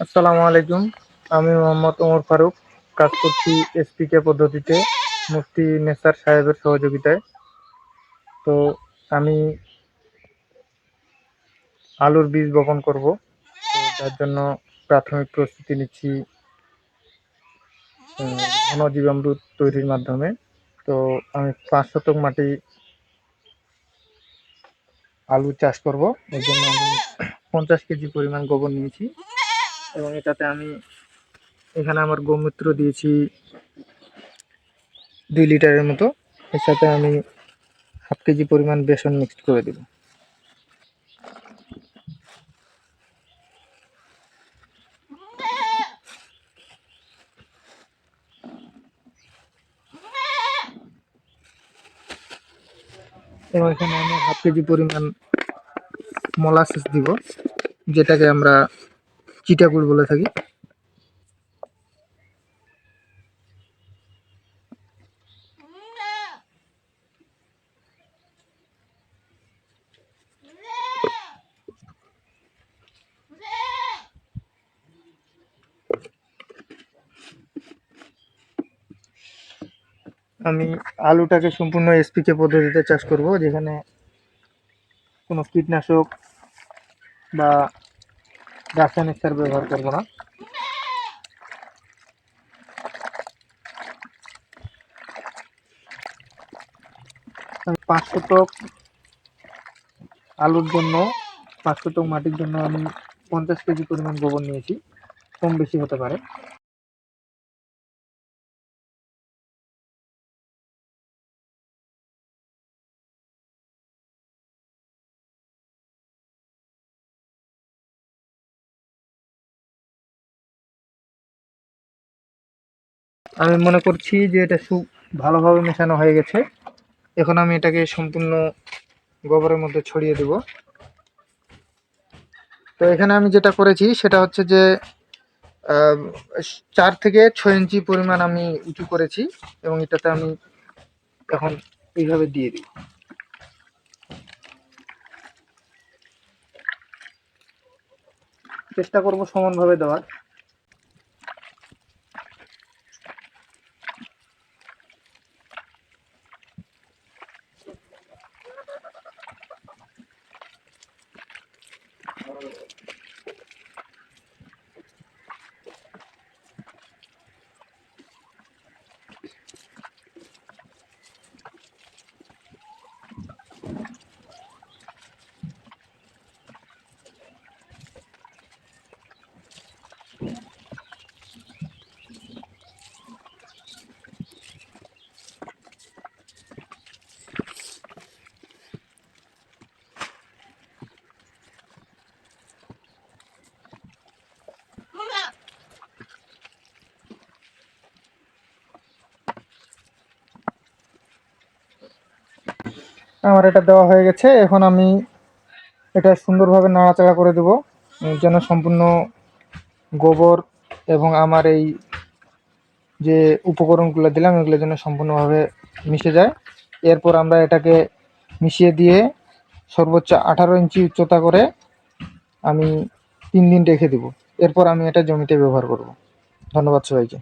আসসালামু আলাইকুম। আমি মোহাম্মদ ওমর ফারুক। কাজ করছি এসপিকে পদ্ধতিতে মুফতি নেসার সাহেবের সহযোগিতায়। তো আমি আলুর বীজ বপন করব। তো যার জন্য প্রাথমিক প্রস্তুতি নিচ্ছি ঘন জীবামৃত তৈরির মাধ্যমে। তো আমি ৫ শতক মাটি আলু চাষ করব। এর জন্য আমি ৫০ কেজি পরিমাণ গোবর নিয়েছি এবং এটাতে আমি এখানে আমার গোমূত্র দিয়েছি ২ লিটারের মতো। এর সাথে আমি হাফ কেজি পরিমাণ বেসন মিক্সড করে দেব। এবং এখানে আমি হাফ কেজি পরিমাণ মোলাসেস দিব, যেটাকে আমরা চিটাগুড় বলে থাকি। আমি আলুটাকে সম্পূর্ণ এসপিকে পদ্ধতিতে চাষ করব, যেখানে কোনো কীটনাশক বা রাসায়নিক সার ব্যবহার করব না। আমি ৫ শতক আলুর জন্য ৫ শতক মাটির জন্য আমি ৫০ কেজি পরিমাণ গোবর নিয়েছি, কম বেশি হতে পারে। আমি মনে করছি যে এটা ভালোভাবে মেশানো হয়ে গেছে। এখন আমি এটাকে সম্পূর্ণ গোবরের মধ্যে ছড়িয়ে দেব। তো এখানে আমি যেটা করেছি সেটা হচ্ছে যে ৪ থেকে ৬ ইঞ্চি পরিমাণ আমি উঁচু করেছি এবং এটাতে আমি এখন এইভাবে দিয়ে দিই। চেষ্টা করব সমানভাবে দেওয়ার। আমার এটা দেওয়া হয়ে গেছে। এখন আমি এটা সুন্দরভাবে নাড়াচাড়া করে দেব, যেন সম্পূর্ণ গোবর এবং আমার এই যে উপকরণগুলো দিলাম এগুলো যেন সম্পূর্ণভাবে মিশে যায়। এরপর আমরা এটাকে মিশিয়ে দিয়ে সর্বোচ্চ ১৮ ইঞ্চি উচ্চতা করে আমি ৩ দিন রেখে দেব। এরপর আমি এটা জমিতে ব্যবহার করব। ধন্যবাদ সবাইকে।